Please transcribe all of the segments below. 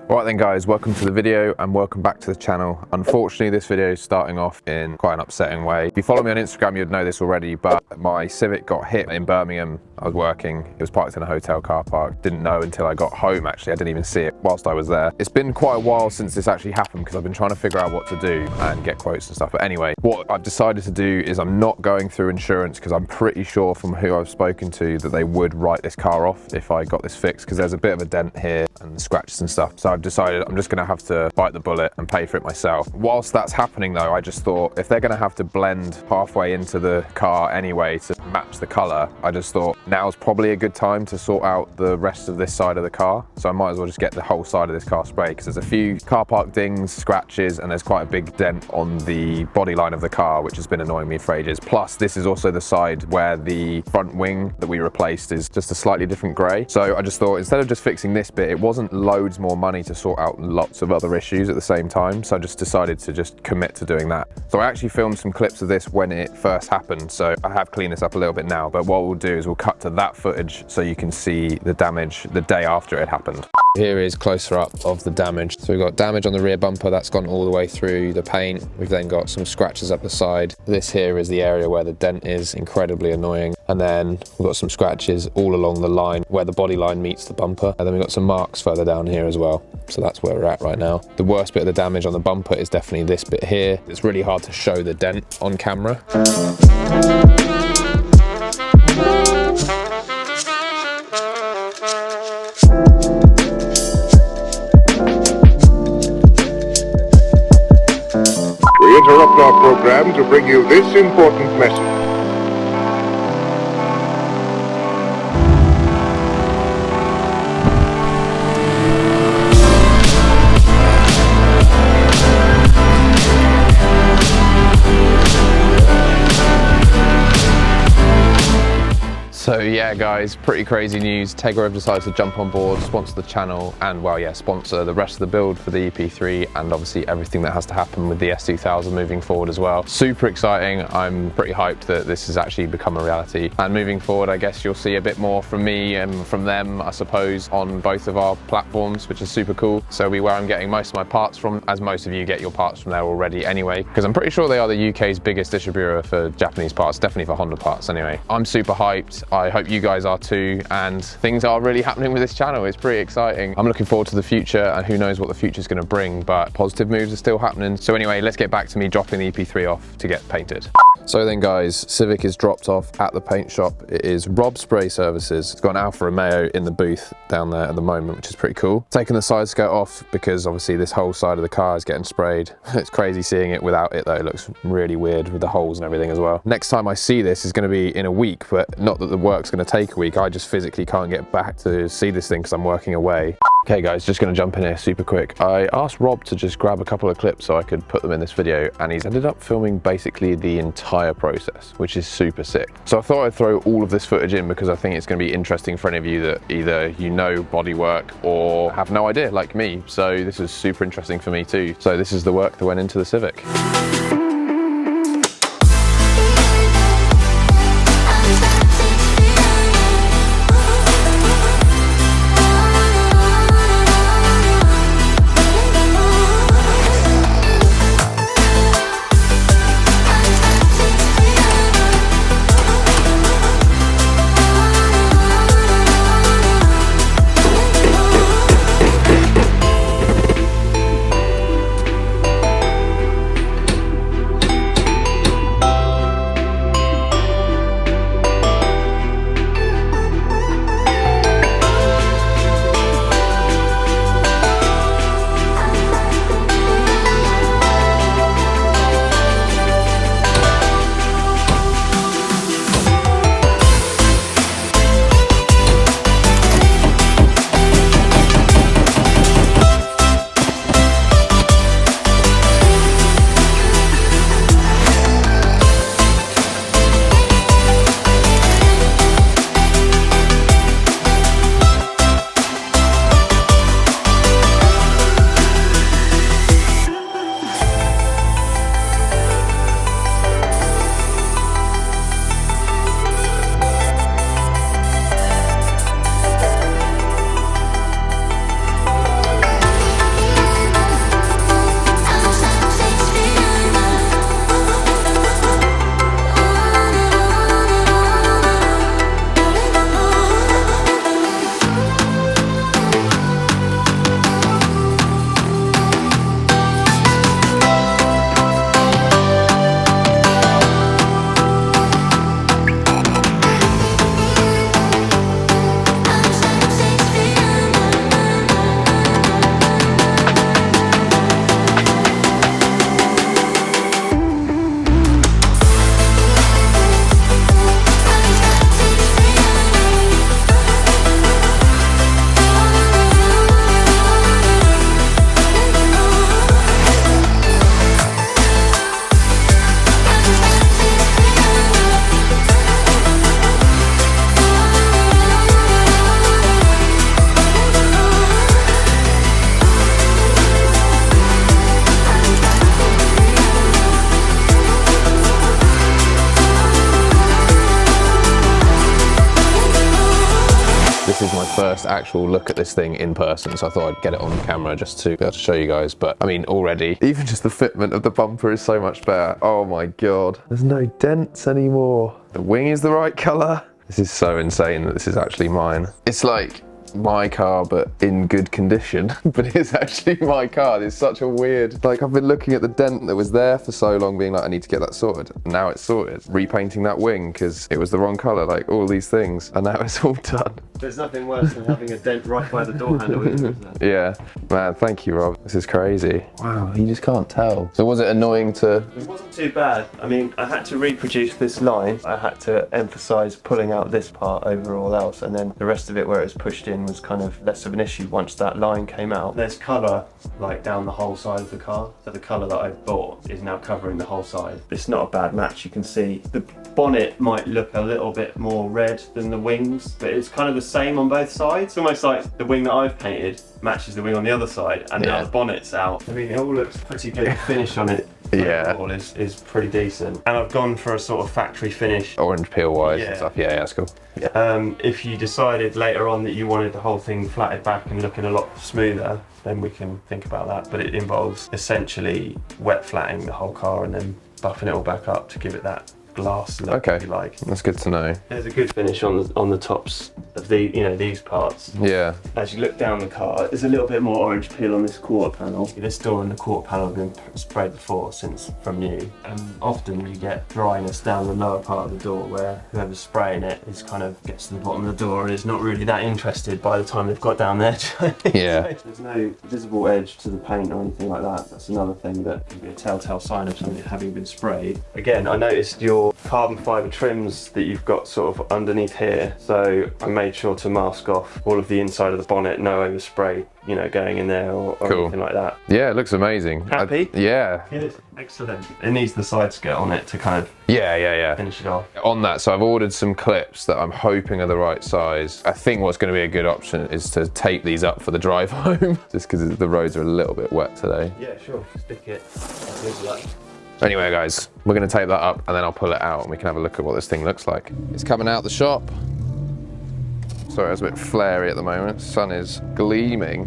Alright then guys, welcome to the video and welcome back to the channel. Unfortunately this video is starting off in quite an upsetting way. If you follow me on Instagram you'd know this already, but my Civic got hit in Birmingham. I was working, it was parked in a hotel car park. Didn't know until I got home actually, I didn't even see it whilst I was there. It's been quite a while since this actually happened because I've been trying to figure out what to do and get quotes and stuff. But anyway, what I've decided to do is I'm not going through insurance because I'm pretty sure from who I've spoken to that they would write this car off if I got this fixed, because there's a bit of a dent here and scratches and stuff. So I've decided I'm just gonna have to bite the bullet and pay for it myself. Whilst that's happening though, I just thought if they're gonna have to blend halfway into the car anyway to match the color, I just thought now's probably a good time to sort out the rest of this side of the car. So I might as well just get the whole side of this car sprayed, because there's a few car park dings, scratches, and there's quite a big dent on the body line of the car, which has been annoying me for ages. Plus this is also the side where the front wing that we replaced is just a slightly different grey. So I just thought instead of just fixing this bit, it wasn't loads more money to sort out lots of other issues at the same time. So I just decided to just commit to doing that. So I actually filmed some clips of this when it first happened. So I have cleaned this up a little bit now, but what we'll do is we'll cut to that footage so you can see the damage the day after it happened. Here is closer up of the damage. So we've got damage on the rear bumper that's gone all the way through the paint. We've then got some scratches up the side. This here is the area where the dent is, incredibly annoying. And then we've got some scratches all along the line where the body line meets the bumper. And then we've got some marks further down here as well. So that's where we're at right now. The worst bit of the damage on the bumper is definitely this bit here. It's really hard to show the dent on camera. We interrupt our program to bring you this important message. So yeah guys, pretty crazy news. Tegiwa have decided to jump on board, sponsor the channel, and well yeah, sponsor the rest of the build for the EP3 and obviously everything that has to happen with the S2000 moving forward as well. Super exciting. I'm pretty hyped that this has actually become a reality. And moving forward, I guess you'll see a bit more from me and from them, I suppose, on both of our platforms, which is super cool. So it'll be where I'm getting most of my parts from, as most of you get your parts from there already anyway, because I'm pretty sure they are the UK's biggest distributor for Japanese parts, definitely for Honda parts anyway. I'm super hyped. I hope you guys are too, and things are really happening with this channel. It's pretty exciting. I'm looking forward to the future, and who knows what the future is going to bring, but positive moves are still happening. So anyway, let's get back to me dropping the EP3 off to get painted. So then guys, Civic is dropped off at the paint shop. It is Rob Spray Services. It's got an Alfa Romeo in the booth down there at the moment, which is pretty cool. Taking the side skirt off because obviously this whole side of the car is getting sprayed. It's crazy seeing it without it though. It looks really weird with the holes and everything as well. Next time I see this is going to be in a week, but not that the work's going to take a week. I just physically can't get back to see this thing because I'm working away. Okay guys, just going to jump in here super quick. I asked Rob to just grab a couple of clips so I could put them in this video, and he's ended up filming basically the entire process, which is super sick. So I thought I'd throw all of this footage in because I think it's going to be interesting for any of you that either you know bodywork or have no idea like me. So this is super interesting for me too. So this is the work that went into the Civic. first actual look at this thing in person, so I thought I'd get it on camera just to be able to show you guys. But I mean, already, even just the fitment of the bumper is so much better. Oh my God. There's no dents anymore. The wing is the right color. This is so insane that this is actually mine. It's like my car but in good condition, but it's actually my car. It's such a weird, like, I've been looking at the dent that was there for so long, being like, I need to get that sorted, and now it's sorted. Repainting that wing because it was the wrong color, like all these things, and now it's all done. There's nothing worse than having a dent right by the door handle, isn't there? Yeah, man, thank you, Rob. This is crazy. Wow, you just can't tell. So was it annoying to... It wasn't too bad. I mean, I had to reproduce this line. I had to emphasize pulling out this part over all else, and then the rest of it where it was pushed in was kind of less of an issue once that line came out. There's colour like down the whole side of the car, so the colour that I bought is now covering the whole side. It's not a bad match. You can see the bonnet might look a little bit more red than the wings, but it's kind of the same on both sides. It's almost like the wing that I've painted matches the wing on the other side, and now the bonnet's out. I mean, it all looks pretty good. The finish on it is pretty decent, and I've gone for a sort of factory finish, orange peel wise and stuff. Yeah, that's cool. If you decided later on that you wanted the whole thing flatted back and looking a lot smoother, then we can think about that, but it involves essentially wet flatting the whole car and then buffing it all back up to give it that glass look, if you like. That's good to know. There's a good finish on the tops of the, these parts. Yeah. As you look down the car, there's a little bit more orange peel on this quarter panel. This door and the quarter panel have been sprayed before since from new, and often you get dryness down the lower part of the door where whoever's spraying it is kind of gets to the bottom of the door and is not really that interested by the time they've got down there. Yeah. There's no visible edge to the paint or anything like that. That's another thing that can be a telltale sign of something having been sprayed. Again, I noticed your carbon fibre trims that you've got sort of underneath here, so I made sure to mask off all of the inside of the bonnet, no overspray, going in there or anything like that. Yeah, it looks amazing. Happy? Yeah. Good. Excellent. It needs the side skirt on it to kind of finish it off. On that, so I've ordered some clips that I'm hoping are the right size. I think what's going to be a good option is to tape these up for the drive home, just because the roads are a little bit wet today. Yeah, sure. Stick it. Anyway, guys, we're going to tape that up and then I'll pull it out and we can have a look at what this thing looks like. It's coming out the shop. Sorry, it's a bit flary at the moment. Sun is gleaming.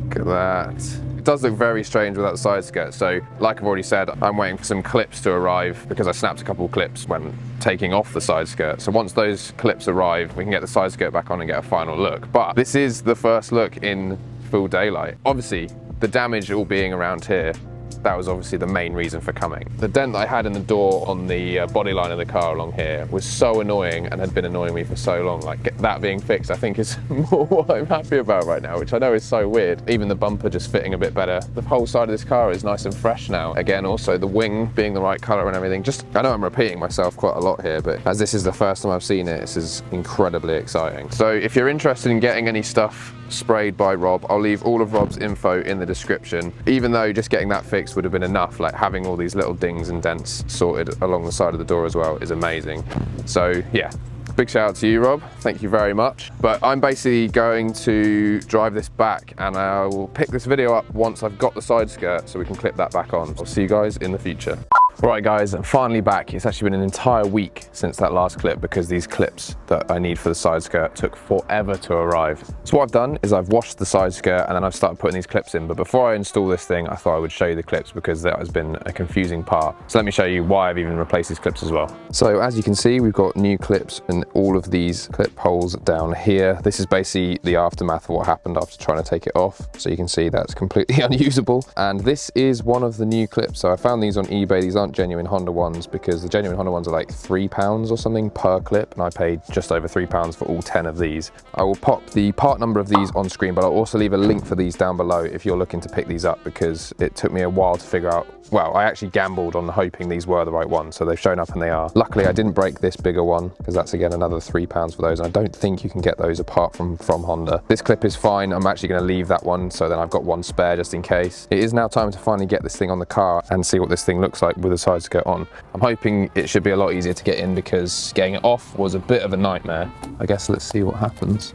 Look at that. It does look very strange without the side skirt. So, like I've already said, I'm waiting for some clips to arrive because I snapped a couple of clips when taking off the side skirt. So once those clips arrive, we can get the side skirt back on and get a final look. But this is the first look in full daylight. Obviously, the damage all being around here, that was obviously the main reason for coming. The dent that I had in the door on the body line of the car along here was so annoying and had been annoying me for so long. Like, that being fixed, I think is more what I'm happy about right now, which I know is so weird. Even the bumper just fitting a bit better. The whole side of this car is nice and fresh now. Again, also the wing being the right color and everything. Just, I know I'm repeating myself quite a lot here, but as this is the first time I've seen it, this is incredibly exciting. So if you're interested in getting any stuff sprayed by Rob, I'll leave all of Rob's info in the description. Even though just getting that fixed would have been enough, like having all these little dings and dents sorted along the side of the door as well is amazing. So yeah, big shout out to you, Rob. Thank you very much. But I'm basically going to drive this back and I will pick this video up once I've got the side skirt so we can clip that back on. I'll see you guys in the future. Right guys, I'm finally back. It's actually been an entire week since that last clip because these clips that I need for the side skirt took forever to arrive. So what I've done is I've washed the side skirt and then I've started putting these clips in. But before I install this thing, I thought I would show you the clips because that has been a confusing part. So let me show you why I've even replaced these clips as well. So as you can see, we've got new clips in all of these clip holes down here. This is basically the aftermath of what happened after trying to take it off. So you can see that's completely unusable. And this is one of the new clips. So I found these on eBay. These aren't genuine Honda ones because the genuine Honda ones are like £3 or something per clip, and I paid just over £3 for all 10 of these. I will pop the part number of these on screen, but I'll also leave a link for these down below if you're looking to pick these up because it took me a while to figure out. Well, I actually gambled on hoping these were the right ones, so they've shown up and they are. Luckily, I didn't break this bigger one because that's again another £3 for those, and I don't think you can get those apart from Honda. This clip is fine. I'm actually going to leave that one, so then I've got one spare just in case. It is now time to finally get this thing on the car and see what this thing looks like with the side skirt on. I'm hoping it should be a lot easier to get in because getting it off was a bit of a nightmare. I guess let's see what happens.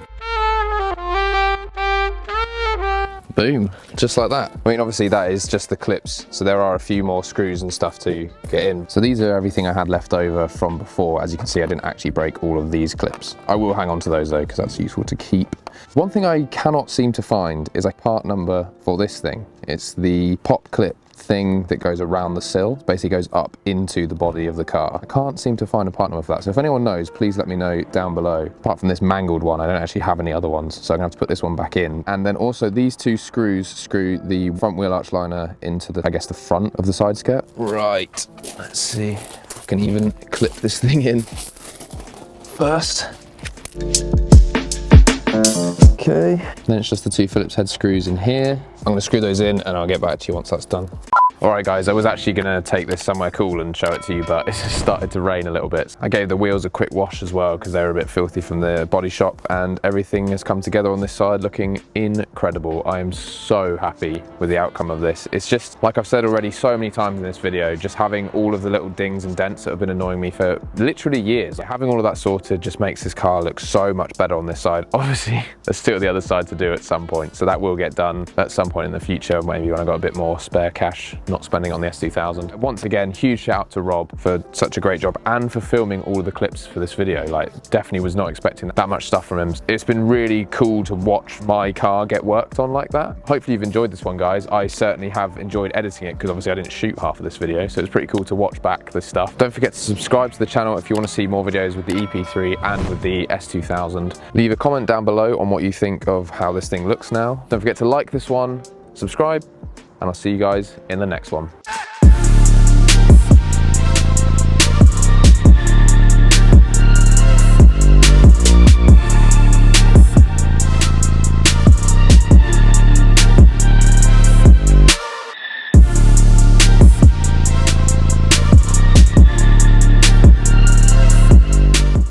Boom, just like that. I mean, obviously that is just the clips, so there are a few more screws and stuff to get in. So these are everything I had left over from before. As you can see, I didn't actually break all of these clips. I will hang on to those though, because that's useful to keep. One thing I cannot seem to find is a part number for this thing. It's the pop clip thing that goes around the sill. It basically goes up into the body of the car. I can't seem to find a part number for that, so if anyone knows, please let me know down below. Apart from this mangled one, I don't actually have any other ones, so I'm gonna have to put this one back in. And then also these two screws screw the front wheel arch liner into the, I guess, the front of the side skirt. Right, let's see if I can even clip this thing in first. Okay, then it's just the two Phillips head screws in here. I'm gonna screw those in and I'll get back to you once that's done. All right guys, I was actually gonna take this somewhere cool and show it to you, but it's just started to rain a little bit. I gave the wheels a quick wash as well because they were a bit filthy from the body shop, and everything has come together on this side looking incredible. I am so happy with the outcome of this. It's just, like I've said already so many times in this video, just having all of the little dings and dents that have been annoying me for literally years. Having all of that sorted just makes this car look so much better on this side. Obviously, there's still the other side to do at some point, so that will get done at some point in the future, maybe when I've got a bit more spare cash, not spending on the S2000. Once again, huge shout out to Rob for such a great job and for filming all of the clips for this video. Like, definitely was not expecting that much stuff from him. It's been really cool to watch my car get worked on like that. Hopefully you've enjoyed this one, guys. I certainly have enjoyed editing it because obviously I didn't shoot half of this video, so it's pretty cool to watch back this stuff. Don't forget to subscribe to the channel if you want to see more videos with the EP3 and with the S2000. Leave a comment down below on what you think of how this thing looks now. Don't forget to like this one, subscribe, and I'll see you guys in the next one.